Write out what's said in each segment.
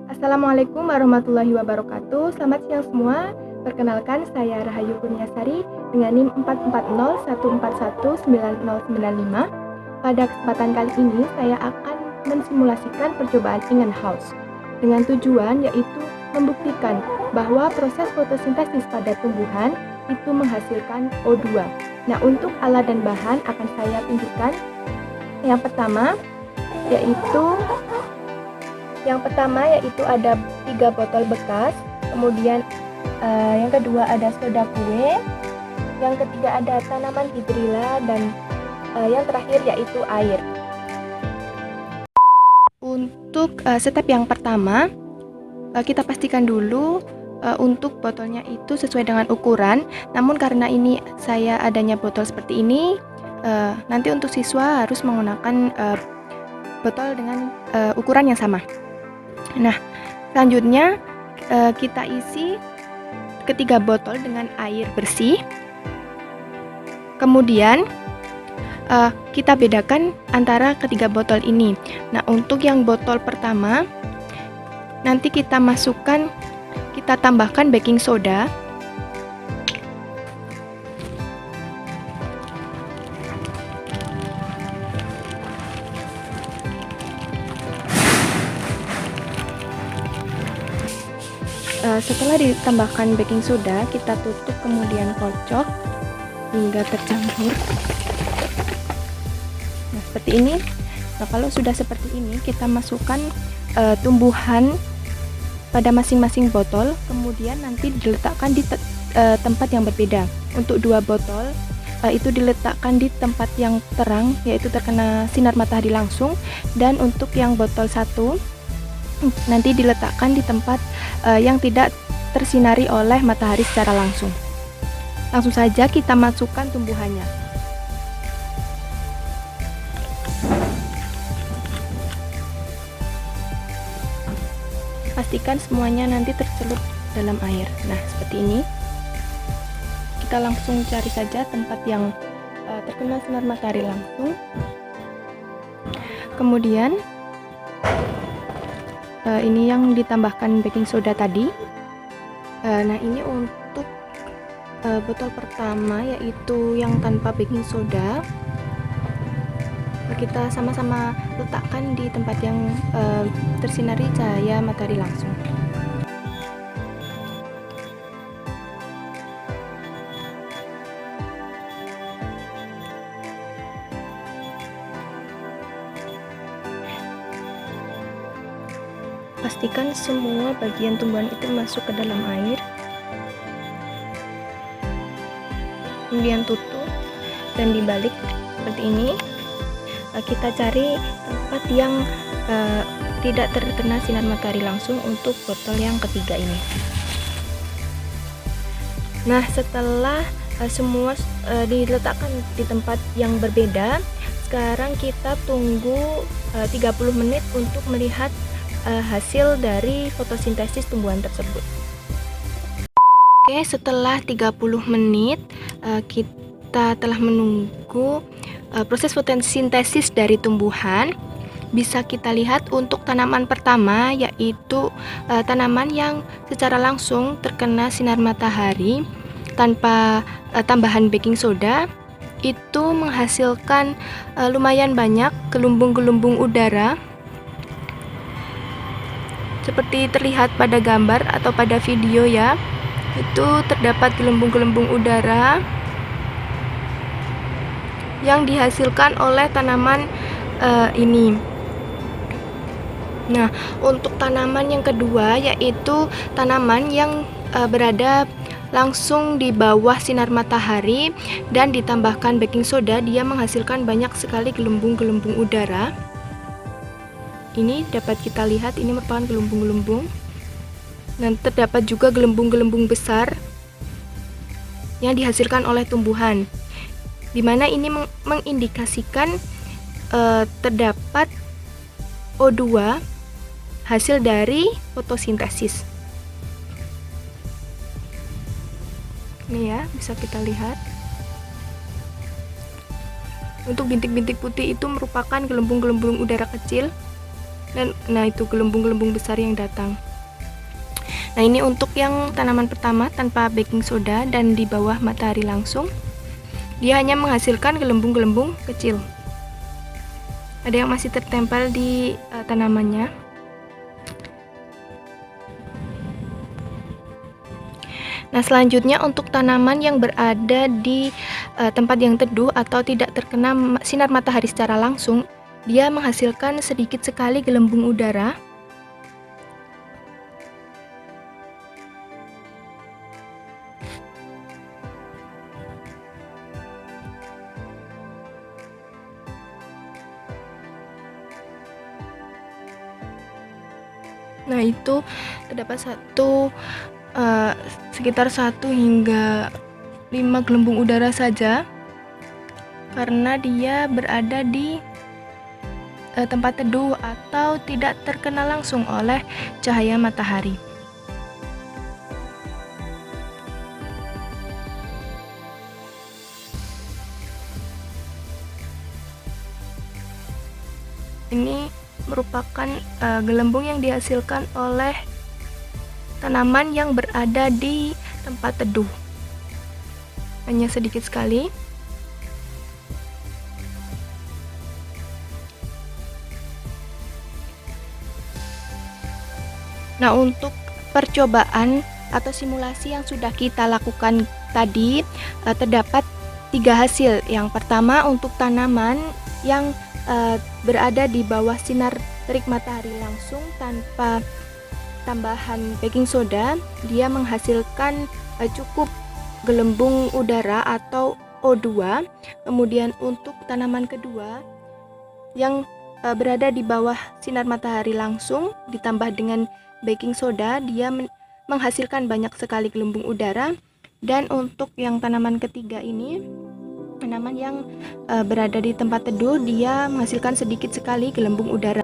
Assalamualaikum warahmatullahi wabarakatuh. Selamat siang semua. Perkenalkan, saya Rahayu Kurniasari dengan NIM 44014199095. Pada kesempatan kali ini, saya akan mensimulasikan percobaan Ingen House dengan tujuan yaitu membuktikan bahwa proses fotosintesis pada tumbuhan itu menghasilkan O2. Nah, untuk alat dan bahan akan saya tunjukkan. Yang pertama yaitu ada 3 botol bekas, kemudian yang kedua ada soda kue, yang ketiga ada tanaman hidrilla, dan yang terakhir yaitu air. Untuk step yang pertama, kita pastikan dulu untuk botolnya itu sesuai dengan ukuran. Namun karena ini saya adanya botol seperti ini, nanti untuk siswa harus menggunakan botol dengan ukuran yang sama. Nah, selanjutnya kita isi ketiga botol dengan air bersih. Kemudian kita bedakan antara ketiga botol ini. Nah, untuk yang botol pertama, nanti kita tambahkan baking soda. Setelah ditambahkan baking soda, kita tutup kemudian kocok hingga tercampur. Nah, seperti ini. Nah, kalau sudah seperti ini, kita masukkan tumbuhan pada masing-masing botol, kemudian nanti diletakkan di tempat yang berbeda. Untuk 2 botol itu diletakkan di tempat yang terang, yaitu terkena sinar matahari langsung, dan untuk yang botol 1 nanti diletakkan di tempat yang tidak tersinari oleh matahari secara langsung. Langsung saja kita masukkan tumbuhannya. Pastikan semuanya nanti tercelup dalam air. Nah, seperti ini. Kita langsung cari saja tempat yang terkena sinar matahari langsung. Kemudian ini yang ditambahkan baking soda tadi. Nah, ini untuk botol pertama yaitu yang tanpa baking soda. Kita sama-sama letakkan di tempat yang tersinari cahaya matahari langsung. Pastikan semua bagian tumbuhan itu masuk ke dalam air. Kemudian tutup dan dibalik seperti ini. Kita cari tempat yang tidak terkena sinar matahari langsung untuk botol yang ketiga ini. Nah, setelah semua diletakkan di tempat yang berbeda, sekarang kita tunggu 30 menit untuk melihat hasil dari fotosintesis tumbuhan tersebut. Oke, setelah 30 menit kita telah menunggu proses fotosintesis dari tumbuhan. Bisa kita lihat untuk tanaman pertama, yaitu tanaman yang secara langsung terkena sinar matahari tanpa tambahan baking soda, itu menghasilkan lumayan banyak gelombung-gelombung udara. Seperti terlihat pada gambar atau pada video ya, itu terdapat gelembung-gelembung udara yang dihasilkan oleh tanaman ini. Nah, untuk tanaman yang kedua yaitu tanaman yang berada langsung di bawah sinar matahari dan ditambahkan baking soda, dia menghasilkan banyak sekali gelembung-gelembung udara. Ini dapat kita lihat, ini merupakan gelembung-gelembung. Dan terdapat juga gelembung-gelembung besar yang dihasilkan oleh tumbuhan, di mana ini mengindikasikan terdapat O2 hasil dari fotosintesis. Ini ya, bisa kita lihat. Untuk bintik-bintik putih itu merupakan gelembung-gelembung udara kecil, dan itu gelembung-gelembung besar yang datang. Nah, ini untuk yang tanaman pertama tanpa baking soda dan di bawah matahari langsung. Dia hanya menghasilkan gelembung-gelembung kecil. Ada yang masih tertempel di tanamannya. Nah, selanjutnya untuk tanaman yang berada di tempat yang teduh atau tidak terkena sinar matahari secara langsung, dia menghasilkan sedikit sekali gelembung udara. Nah, itu terdapat sekitar 1 hingga 5 gelembung udara saja, karena dia berada di tempat teduh atau tidak terkena langsung oleh cahaya matahari. Ini merupakan gelembung yang dihasilkan oleh tanaman yang berada di tempat teduh. Hanya sedikit sekali. Nah, untuk percobaan atau simulasi yang sudah kita lakukan tadi, terdapat 3 hasil. Yang pertama, untuk tanaman yang berada di bawah sinar terik matahari langsung tanpa tambahan baking soda, dia menghasilkan cukup gelembung udara atau O2. Kemudian untuk tanaman kedua yang berada di bawah sinar matahari langsung ditambah dengan baking soda, dia menghasilkan banyak sekali gelembung udara. Dan untuk yang tanaman ketiga ini, tanaman yang berada di tempat teduh, dia menghasilkan sedikit sekali gelembung udara.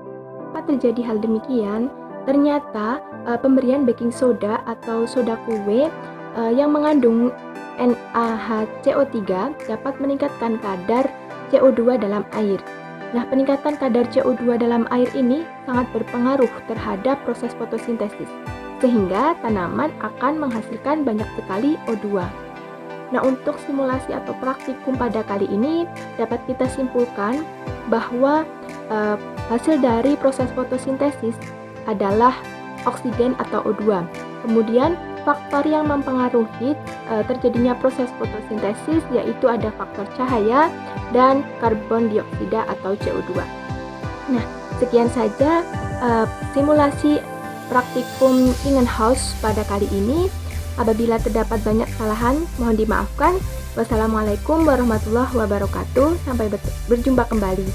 Apa terjadi hal demikian? Ternyata pemberian baking soda atau soda kue yang mengandung NaHCO3 dapat meningkatkan kadar CO2 dalam air. Nah, peningkatan kadar CO2 dalam air ini sangat berpengaruh terhadap proses fotosintesis, sehingga tanaman akan menghasilkan banyak sekali O2. Nah, untuk simulasi atau praktikum pada kali ini dapat kita simpulkan bahwa hasil dari proses fotosintesis adalah oksigen atau O2. Kemudian faktor yang mempengaruhi terjadinya proses fotosintesis yaitu ada faktor cahaya dan karbon dioksida atau CO2. Nah, sekian saja simulasi praktikum Ingenhousz pada kali ini. Apabila terdapat banyak kesalahan, mohon dimaafkan. Wassalamualaikum warahmatullahi wabarakatuh. Sampai berjumpa kembali.